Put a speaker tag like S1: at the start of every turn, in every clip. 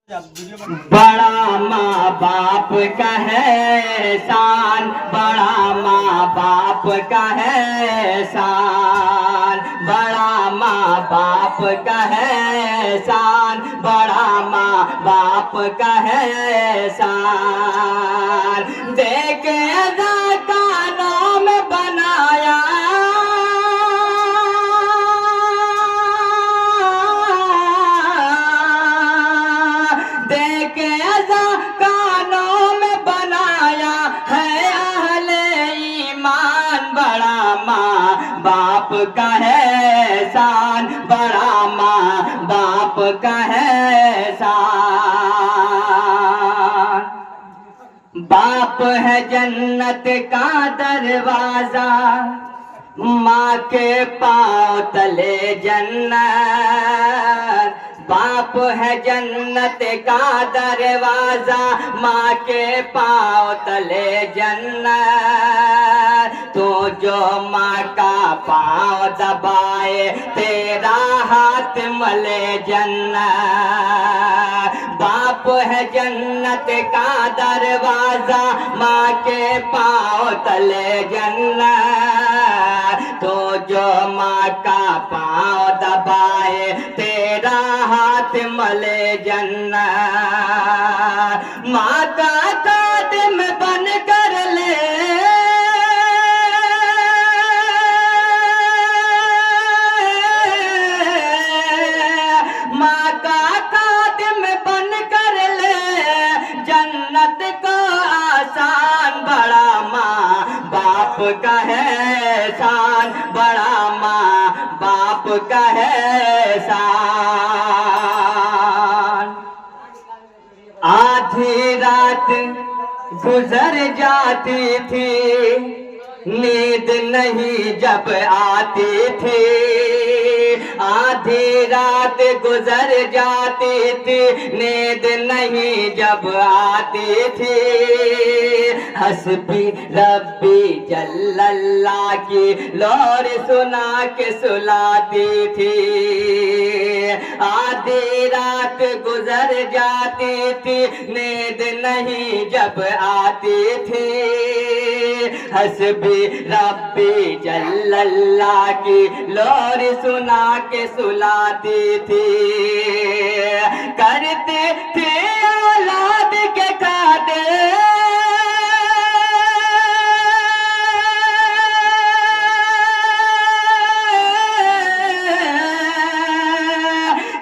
S1: बड़ा माँ बाप का है शान, बड़ा माँ बाप का है शान, बड़ा माँ बाप का है शान, बड़ा माँ बाप का है शान। देखे अदा का नाम बनाया, बाप का है शान, बड़ा माँ बाप का है शान। बाप है जन्नत का दरवाजा, माँ के पाँव तले जन्नत। बाप है जन्नत का दरवाजा, माँ के पाँव तले जन्नत। तो जो माँ का पाँव दबाए तेरा हाथ मले जन्नत। बाप है जन्नत का दरवाजा, माँ के पाँव तले जन्नत। तो जो माँ का पाँव दबाए तेरा हाथ मले जन्नत। माँ का खादिम बन कर ले, माँ का खादिम बन कर ले जन्नत को आसान। बड़ा माँ बाप का है शान, बड़ा माँ बाप का है शान। आधी रात गुजर जाती थी, नींद नहीं जब आती थी। आधी रात गुजर जाती थी, नींद नहीं जब आती थी। हस्बी रब्बी जल्लल्लाह की लोर सुना के सुलाती थी। आधी रात गुजर जाती थी, नींद नहीं जब आती थी। हस्बी रब्बी जल्लल्लाह की लोर सुना के सुलाती थी। करते थे औलाद के खातिर,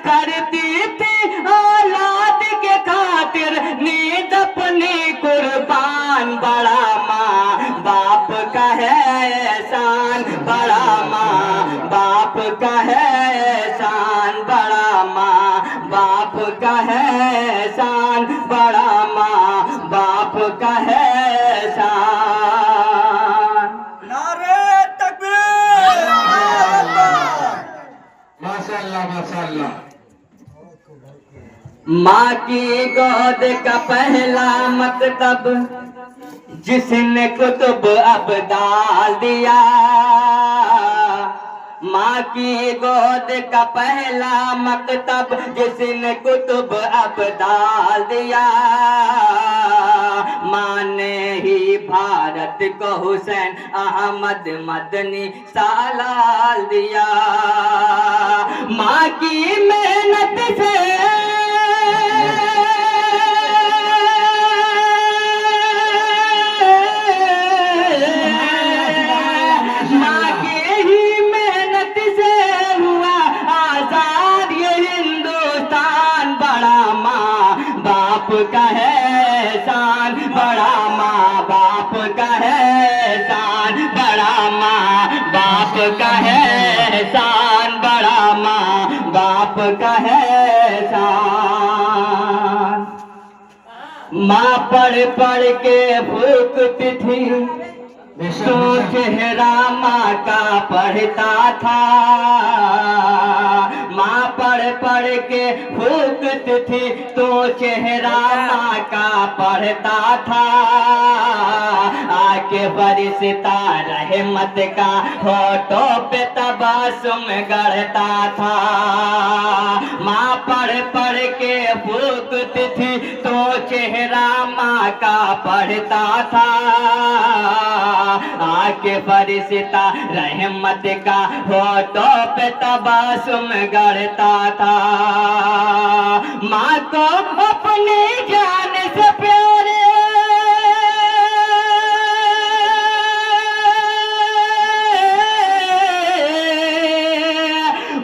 S1: करती थी औलाद के खातिर नींद अपनी कुर्बान। बड़ा माँ बाप का है शान, बड़ा माँ बाप का है शान, बड़ा माँ बाप का है शान, बड़ा माँ बाप का है शान।
S2: नारे तकबीर!
S3: माशाअल्लाह माशाअल्लाह।
S1: माँ की गोद का पहला मकतब जिसने कुतुब अब्दाल दिया। माँ की गोद का पहला मकतब जिसने कुतुब अब्दाल दिया। माँ ने ही भारत को हुसैन अहमद मदनी सालाल दिया। माँ की मेहनत से का है शान, बड़ा माँ बाप का है शान, बड़ा माँ बाप का है शान, बड़ा माँ बाप का है शान। माँ पढ़ पढ़ के फूकती थी, तो चेहरा माँ का पढ़ता था। माँ पढ़ पढ़ के फूकती थी तो चेहरा माँ का पढ़ता था। आके फरिश्ता रहमत का होठों पे तबस्सुम गढ़ता था। माँ पढ़ पढ़ के फूकती थी तो चेहरा माँ का पढ़ता था। आके फरिश्ता रहमत का होठों पे तबस्सुम गढ़ता था। माँ को अपनी जान से प्यारे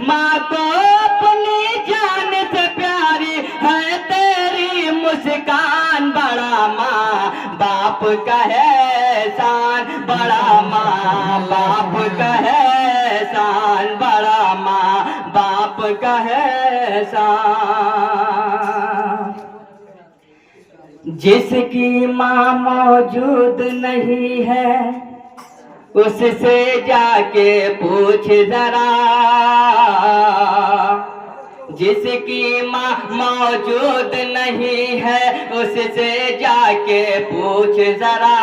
S1: माँ को अपनी जान से प्यारी है तेरी मुस्कान। बड़ा माँ बाप का है शान, बड़ा माँ बाप का है शान, बड़ा माँ बाप का है शान। जिसकी माँ मौजूद नहीं है उससे जाके पूछ जरा। जिसकी माँ मौजूद नहीं है उससे जाके पूछ जरा।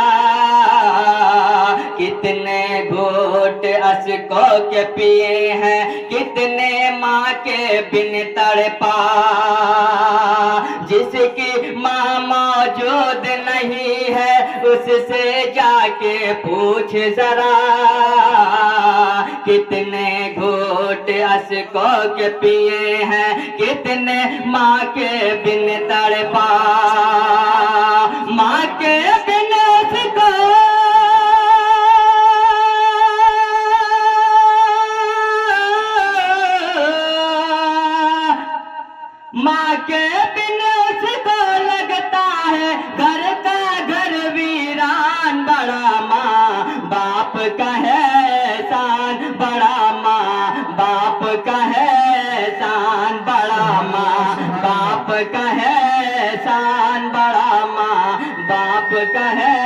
S1: कितने घूंट अश्कों के पिए हैं, कितने माँ के बिन तड़पा। जिसकी माँ मौजूद नहीं है उससे जाके पूछ जरा। कितने घूंट अश्कों के पिए हैं, कितने माँ के बिन तड़पा। माँ के बिन उसको माँ के बिन उसको लगता है घर का घर वीरान। बड़ा माँ बाप का है शान, बड़ा माँ बाप का है शान, बड़ा माँ बाप का है शान, बड़ा माँ बाप का है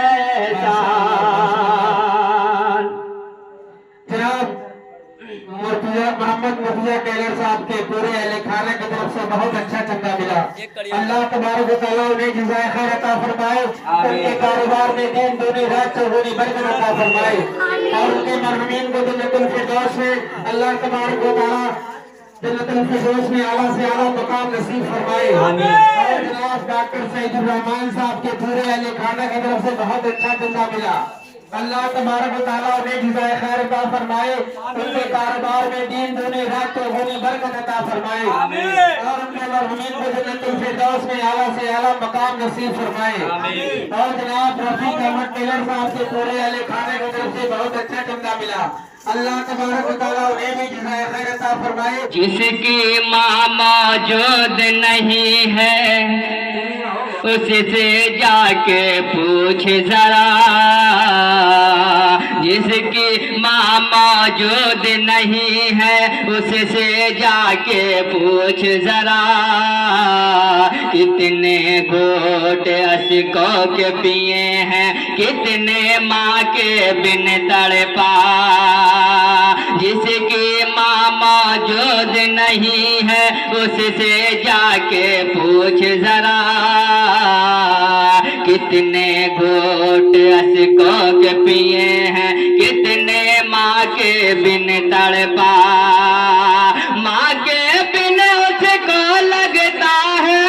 S1: शान।
S3: जनाब मोहम्मद मुर्तजा टेलर साहब के पूरे अहले खाने की तरफ से बहुत अच्छा चंदा मिला। अल्लाह तबारक व तआला उन्हें जज़ाए खैर अता फरमाए, उनके कारोबार में दिन दूनी रात चौगुनी बरकत अता फरमाए और उनके मरहूमीन को जन्नतुल फिरदौस में अल्लाह तबारक व तआला जन्नतुल फिरदौस में आला से आला मकाम नसीब फरमाए। और जनाब डॉक्टर सईदुर रहमान साहब के पूरे अहले खाने की तरफ से बहुत अच्छा चंदा मिला। अल्लाह तबारक व तआला उन्हें जज़ाए खैर अता फरमाए, उनके कारोबार में दिन दूनी रात चौगुनी बरकत अता फरमाए और उनके मरहूमीन को जन्नतुल फिरदौस में आला से आला मकाम नसीब फरमाए। और जनाब रफीक अहमद टेलर साहब के पूरे अहले खाने की तरफ से बहुत अच्छा चंदा मिला। अल्लाह तबारक व तआला उन्हें भी जज़ाए खैर अता फरमाए।
S1: जिसकी माँ मौजूद नहीं है उससे जाके पूछ जरा। जिसकी माँ मौजूद नहीं है उससे जाके पूछ जरा। कितने घूंट अश्कों के पिए हैं, कितने माँ के बिन तड़पा। जिसकी माँ मौजूद नहीं है उससे जाके पूछ जरा। कितने घूंट अश्कों के पिए हैं, कितने माँ के बिन तड़पा। माँ के बिन उसको लगता है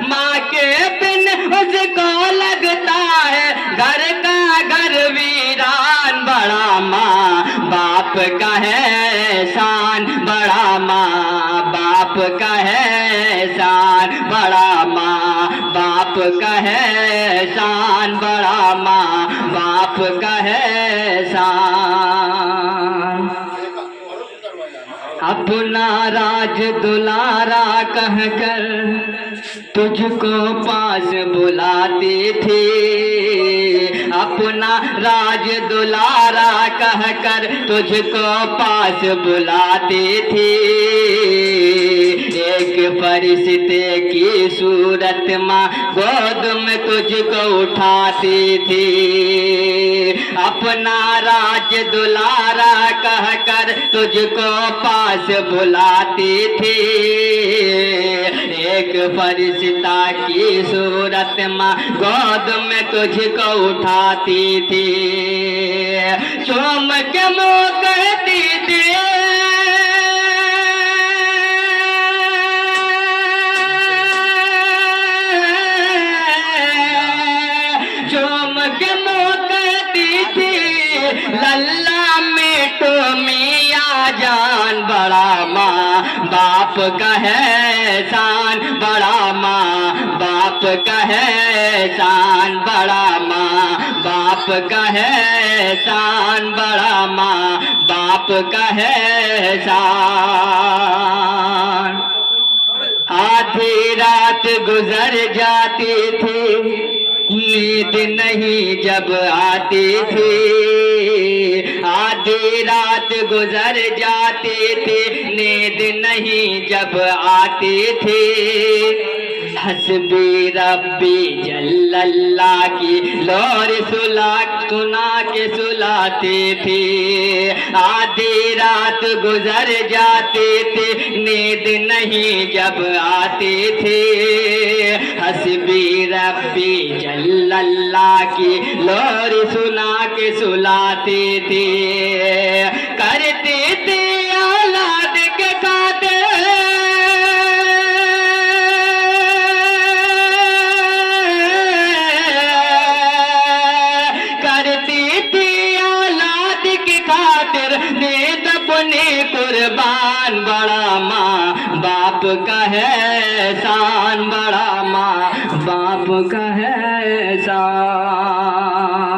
S1: माँ के बिन उसको लगता है घर का घर वीरान। बड़ा माँ बाप का है शान, बड़ा माँ बाप का है शान, बड़ा माँ बाप का है शान, बड़ा माँ बाप का है शान। अपना राज दुलारा कहकर तुझको पास बुलाती थी। अपना राज दुलारा कहकर तुझको पास बुलाती थी। एक फरिश्ते की सूरत माँ गोद में तुझको उठाती थी। अपना राज दुलारा कहकर तुझको पास बुलाती थी। एक फरिश्ता की सूरत माँ गोद में तुझको उठाती थी। चूम के मुँह कहती थी लल्ला मिठू मियाँ जान, बड़ा माँ बाप का है शान, बड़ा माँ बाप का है शान, बड़ा माँ बाप का है शान, बड़ा माँ बाप का है शान। आधी रात गुजर जाती थी, नींद नहीं जब आती थी। आधी रात गुजर जाती थी, नींद नहीं जब आती थी। हस्बी रब्बी जल्लल्लाह की लोर सुना के सुलाती थी। आधी रात गुजर जाती थी, नींद नहीं जब आती थी। हस्बी रब्बी जल्लल्लाह की लोर सुना के सुलाती थी। करती थी औलाद के खातिर नींद अपनी कुर्बान, बड़ा माँ बाप का है शान, बड़ा माँ बाप का है शान।